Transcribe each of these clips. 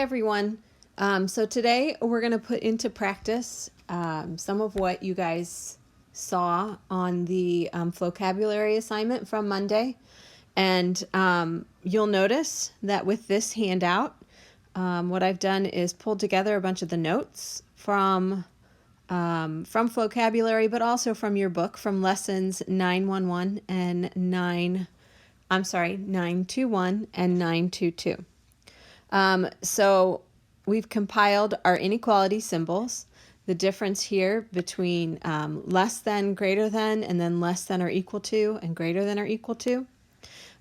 everyone. So today we're going to put into practice some of what you guys saw on the vocabulary assignment from Monday. And you'll notice that with this handout, what I've done is pulled together a bunch of the notes from vocabulary, but also from your book, from lessons 911 and 921 and 922. So we've compiled our inequality symbols, the difference here between less than, greater than, and then less than or equal to, and greater than or equal to.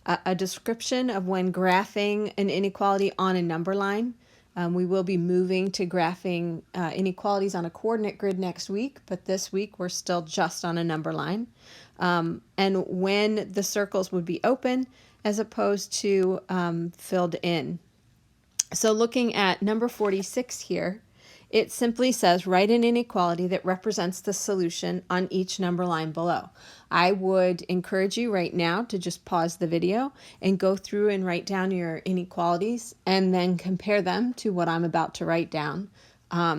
A description of when graphing an inequality on a number line. We will be moving to graphing inequalities on a coordinate grid next week, but this week we're still just on a number line. And when the circles would be open as opposed to filled in. So looking at number 46 here, it simply says write an inequality that represents the solution on each number line below. I would encourage you right now to just pause the video and go through and write down your inequalities and then compare them to what I'm about to write down.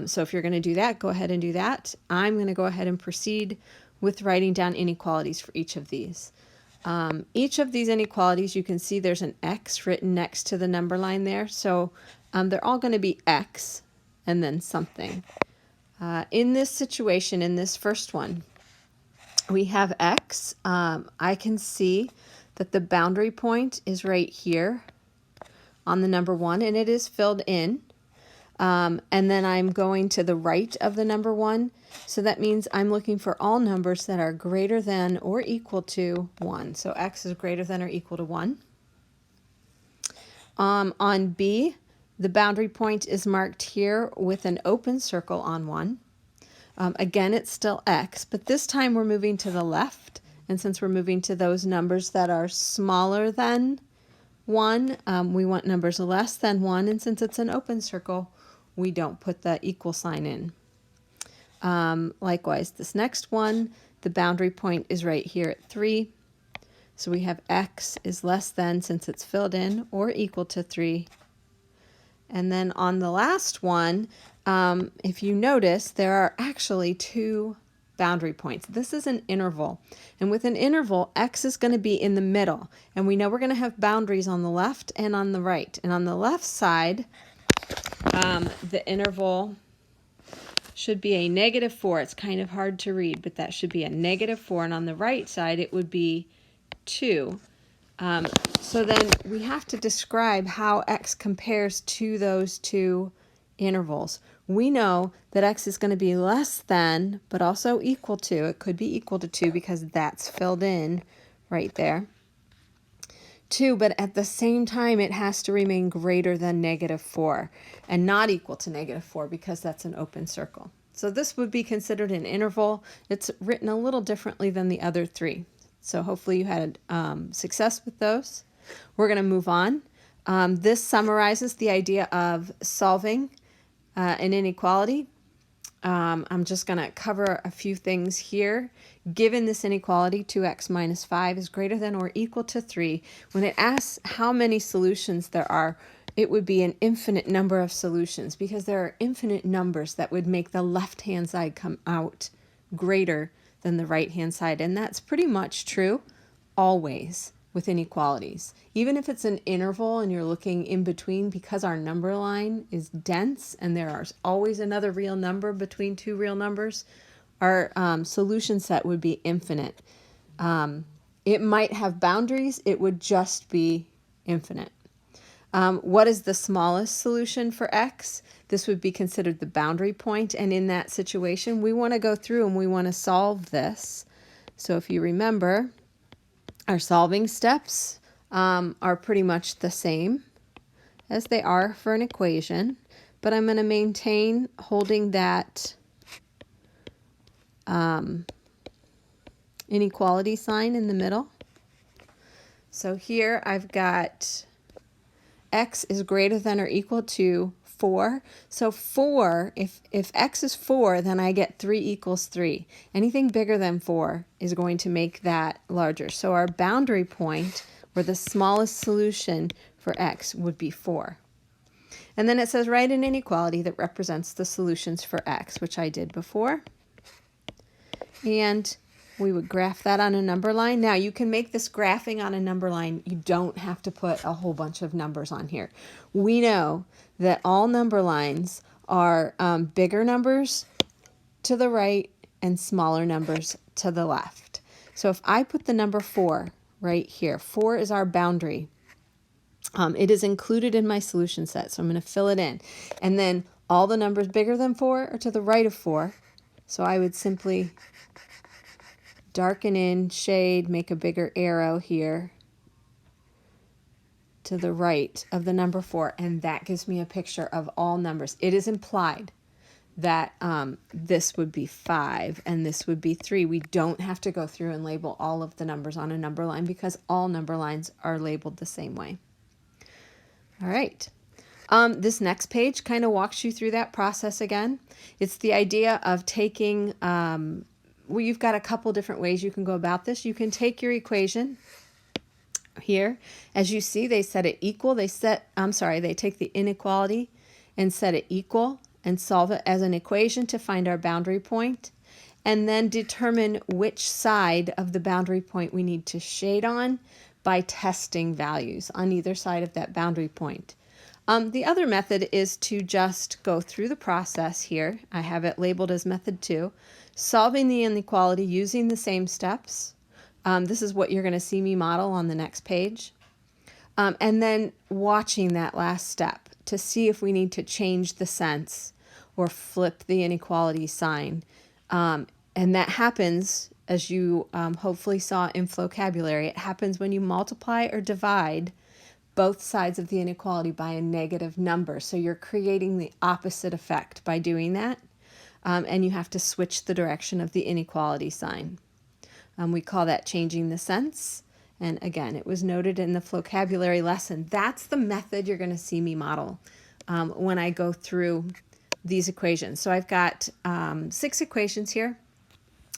So if you're going to do that, go ahead and do that. I'm going to go ahead and proceed with writing down inequalities for each of these. Each of these inequalities, you can see there's an X written next to the number line there. So they're all going to be X and then something. In this situation, in this first one, we have X. I can see that the boundary point is right here on the number 1, and it is filled in. And then I'm going to the right of the number 1. So that means I'm looking for all numbers that are greater than or equal to 1. So X is greater than or equal to 1. On B, the boundary point is marked here with an open circle on 1. Again, it's still X, but this time we're moving to the left. And since we're moving to those numbers that are smaller than 1, we want numbers less than 1. And since it's an open circle, we don't put the equal sign in. Likewise, this next one, the boundary point is right here at 3. So we have X is less than, since it's filled in, or equal to 3. And then on the last one, if you notice, there are actually 2 boundary points. This is an interval. And with an interval, X is going to be in the middle. And we know we're going to have boundaries on the left and on the right. And on the left side, the interval should be a -4. It's kind of hard to read, but that should be a -4. And on the right side, it would be 2. So then we have to describe how X compares to those 2 intervals. We know that X is going to be less than, but also equal to. It could be equal to 2 because that's filled in right there. 2, but at the same time, it has to remain greater than -4 and not equal to -4 because that's an open circle. So this would be considered an interval. It's written a little differently than the other 3. So hopefully you had success with those. We're going to move on. This summarizes the idea of solving an inequality. I'm just going to cover a few things here. Given this inequality, 2x minus 5 is greater than or equal to 3. When it asks how many solutions there are, it would be an infinite number of solutions because there are infinite numbers that would make the left-hand side come out greater than the right-hand side. And that's pretty much true always with inequalities. Even if it's an interval and you're looking in between, because our number line is dense and there are always another real number between 2 real numbers, our solution set would be infinite. It might have boundaries. It would just be infinite. What is the smallest solution for X? This would be considered the boundary point. And in that situation, we want to go through and we want to solve this. So if you remember, our solving steps are pretty much the same as they are for an equation, but I'm going to maintain holding that inequality sign in the middle. So here I've got X is greater than or equal to 4. So 4, if X is 4, then I get 3 equals 3. Anything bigger than 4 is going to make that larger. So our boundary point, or the smallest solution for X, would be 4. And then it says write an inequality that represents the solutions for x, which I did before. And we would graph that on a number line. Now you can make this graphing on a number line. You don't have to put a whole bunch of numbers on here. We know that all number lines are bigger numbers to the right and smaller numbers to the left. So if I put the number 4 right here, 4 is our boundary. It is included in my solution set, so I'm going to fill it in. And then all the numbers bigger than 4 are to the right of 4. So I would simply darken in, shade, make a bigger arrow here to the right of the number 4, and that gives me a picture of all numbers. It is implied that this would be 5 and this would be 3. We don't have to go through and label all of the numbers on a number line because all number lines are labeled the same way. All right. This next page kind of walks you through that process again. It's the idea of taking, well, you've got a couple different ways you can go about this. You can take your equation here. As you see, they set it equal. They take the inequality and set it equal and solve it as an equation to find our boundary point, and then determine which side of the boundary point we need to shade on by testing values on either side of that boundary point. The other method is to just go through the process here. I have it labeled as method 2, solving the inequality using the same steps. This is what you're going to see me model on the next page. And then watching that last step to see if we need to change the sense or flip the inequality sign. And that happens, as you hopefully saw in vocabulary, it happens when you multiply or divide both sides of the inequality by a negative number. So you're creating the opposite effect by doing that. And you have to switch the direction of the inequality sign. We call that changing the sense. And again, it was noted in the vocabulary lesson. That's the method you're going to see me model when I go through these equations. So I've got 6 equations here.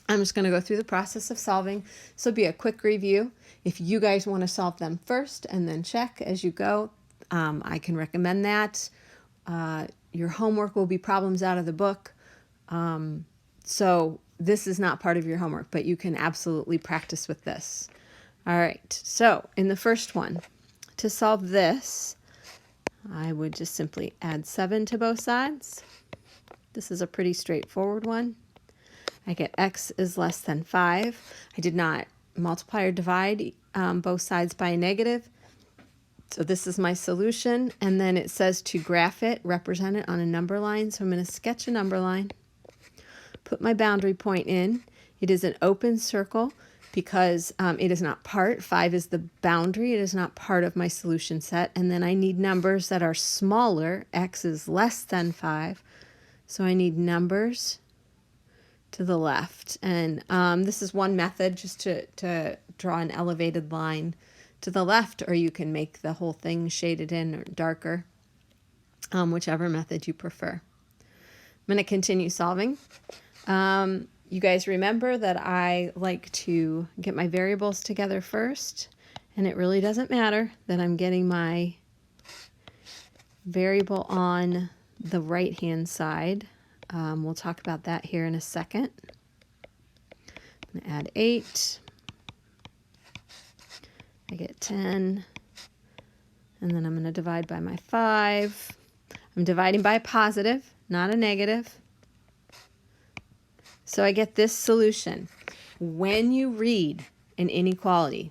I'm just going to go through the process of solving. So it'll be a quick review. If you guys want to solve them first and then check as you go, I can recommend that. Your homework will be problems out of the book. So this is not part of your homework, but you can absolutely practice with this. All right, so in the first one, to solve this, I would just simply add 7 to both sides. This is a pretty straightforward one. I get x is less than 5. I did not multiply or divide both sides by a negative. So this is my solution. And then it says to graph it, represent it on a number line. So I'm going to sketch a number line, put my boundary point in. It is an open circle because it is not part. 5 is the boundary. It is not part of my solution set. And then I need numbers that are smaller. X is less than 5. So I need numbers to the left. And this is one method, just to draw an elevated line to the left, or you can make the whole thing shaded in or darker, whichever method you prefer. I'm going to continue solving. You guys remember that I like to get my variables together first, and it really doesn't matter that I'm getting my variable on the right-hand side. We'll talk about that here in a second. I'm going to add 8. I get 10. And then I'm going to divide by my 5. I'm dividing by a positive, not a negative. So I get this solution. When you read an inequality,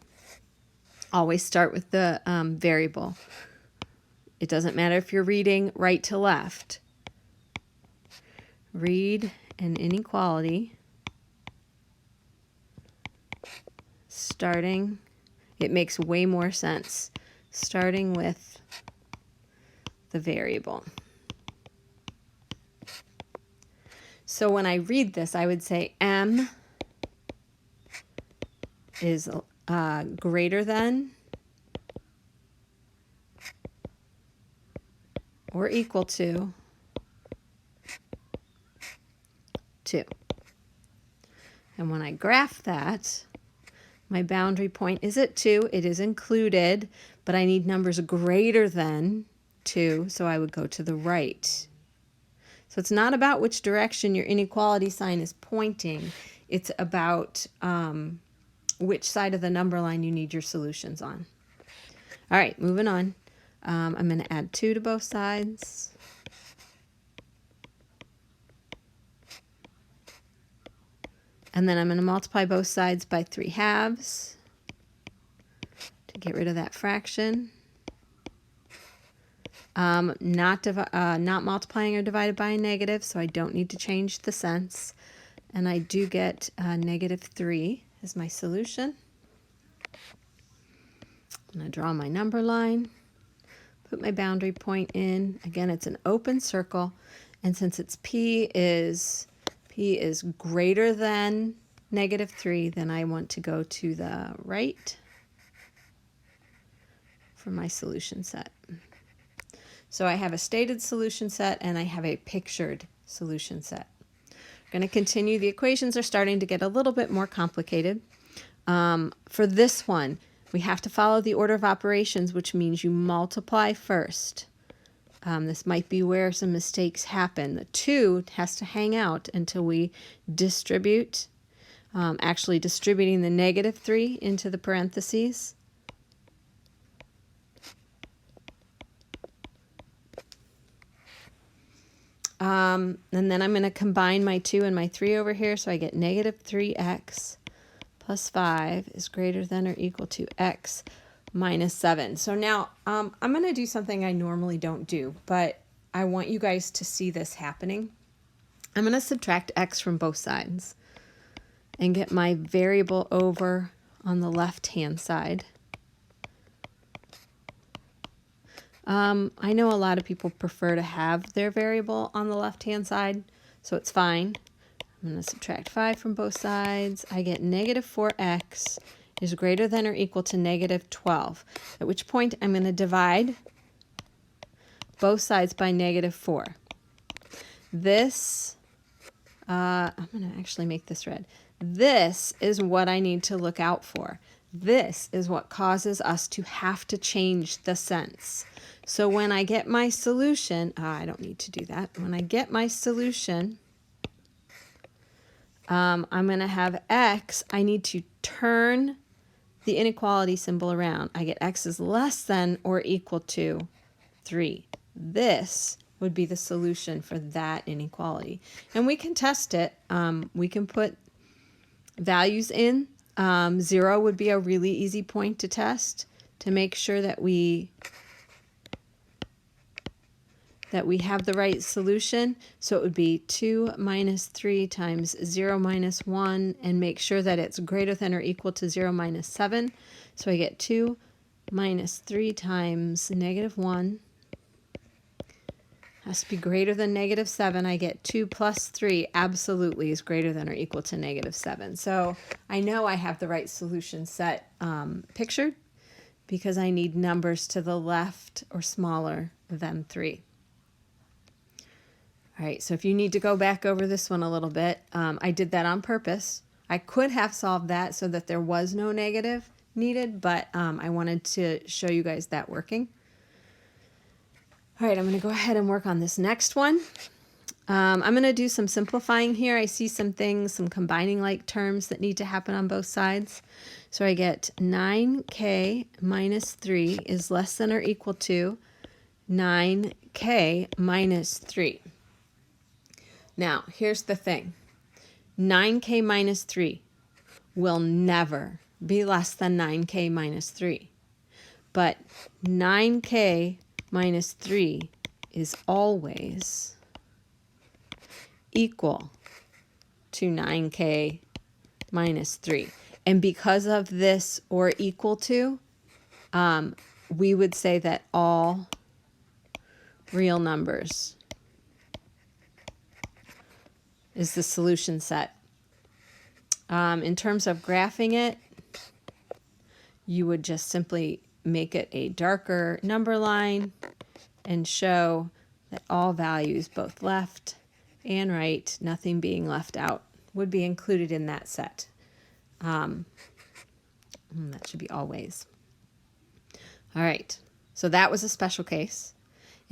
always start with the variable. It doesn't matter if you're reading right to left. Read an inequality starting, it makes way more sense, starting with the variable. So when I read this, I would say m is greater than or equal to 2. And when I graph that, my boundary point is at 2. It is included, but I need numbers greater than 2, so I would go to the right. So it's not about which direction your inequality sign is pointing. It's about which side of the number line you need your solutions on. All right, moving on. I'm going to add 2 to both sides. And then I'm going to multiply both sides by 3/2 to get rid of that fraction. Not multiplying or divided by a negative, so I don't need to change the sense. And I do get -3 as my solution. I'm going to draw my number line, put my boundary point in. Again, it's an open circle, and since it's P is greater than -3, then I want to go to the right for my solution set. So I have a stated solution set and I have a pictured solution set. I'm going to continue. The equations are starting to get a little bit more complicated. For this one, we have to follow the order of operations, which means you multiply first. This might be where some mistakes happen. The 2 has to hang out until we distribute, actually distributing the -3 into the parentheses. And then I'm going to combine my 2 and my 3 over here, so I get -3x plus 5 is greater than or equal to x minus 7. So now I'm going to do something I normally don't do, but I want you guys to see this happening. I'm going to subtract x from both sides and get my variable over on the left-hand side. I know a lot of people prefer to have their variable on the left-hand side, so it's fine. I'm going to subtract 5 from both sides. I get -4x is greater than or equal to -12, at which point I'm going to divide both sides by -4. This, I'm going to actually make this red. This is what I need to look out for. This is what causes us to have to change the sense. So when I get my solution, I don't need to do that. When I get my solution, I'm going to have x. I need to turn the inequality symbol around. I get x is less than or equal to 3. This would be the solution for that inequality. And we can test it. We can put values in. 0 would be a really easy point to test to make sure that we have the right solution. So it would be 2 minus 3 times 0 minus 1, and make sure that it's greater than or equal to 0 minus 7. So I get 2 minus 3 times -1 has to be greater than -7. I get 2 plus 3 absolutely is greater than or equal to -7. So I know I have the right solution set pictured because I need numbers to the left or smaller than 3. All right, so if you need to go back over this one a little bit, I did that on purpose. I could have solved that so that there was no negative needed, but I wanted to show you guys that working. All right, I'm going to go ahead and work on this next one. I'm going to do some simplifying here. I see some things, some combining like terms that need to happen on both sides. So I get 9k minus 3 is less than or equal to 9k minus 3. Now, here's the thing. 9k minus 3 will never be less than 9k minus 3. But 9k minus 3 is always equal to 9k minus 3. And because of this or equal to, we would say that all real numbers is the solution set. In terms of graphing it, you would just simply make it a darker number line and show that all values, both left and right, nothing being left out, would be included in that set. That should be always. All right, so that was a special case.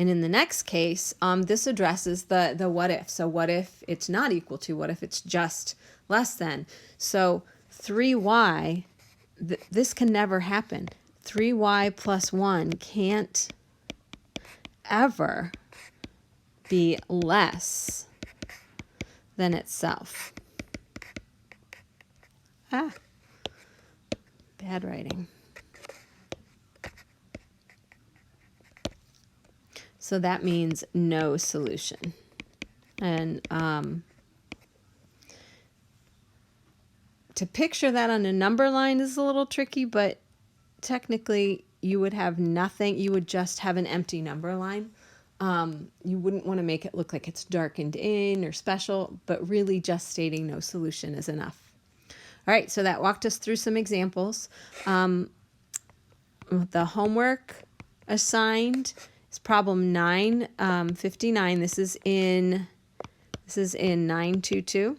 And in the next case, this addresses the what if. So what if it's not equal to? What if it's just less than? So 3y, this can never happen. 3y plus 1 can't ever be less than itself. Ah, bad writing. So that means no solution. And to picture that on a number line is a little tricky, but technically you would have nothing. You would just have an empty number line. You wouldn't want to make it look like it's darkened in or special, but really just stating no solution is enough. All right, so that walked us through some examples. The homework assigned is problem 959. This is in 922.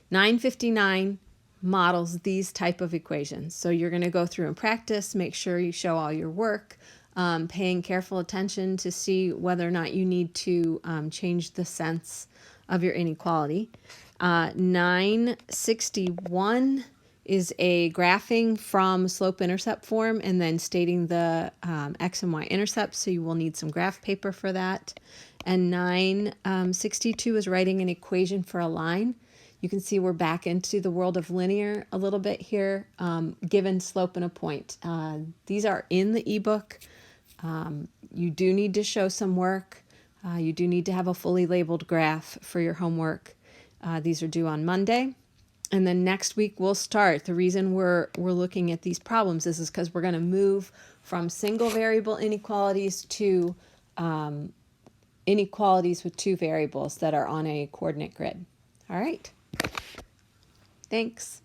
959 models these type of equations. So you're going to go through and practice, make sure you show all your work, paying careful attention to see whether or not you need to change the sense of your inequality. 961 is a graphing from slope-intercept form and then stating the x and y intercepts, so you will need some graph paper for that. And 962 is writing an equation for a line. You can see we're back into the world of linear a little bit here, given slope and a point. These are in the ebook. You do need to show some work. You do need to have a fully labeled graph for your homework. These are due on Monday. And then next week we'll start. The reason we're looking at these problems is because we're going to move from single variable inequalities to inequalities with two variables that are on a coordinate grid. All right. Thanks.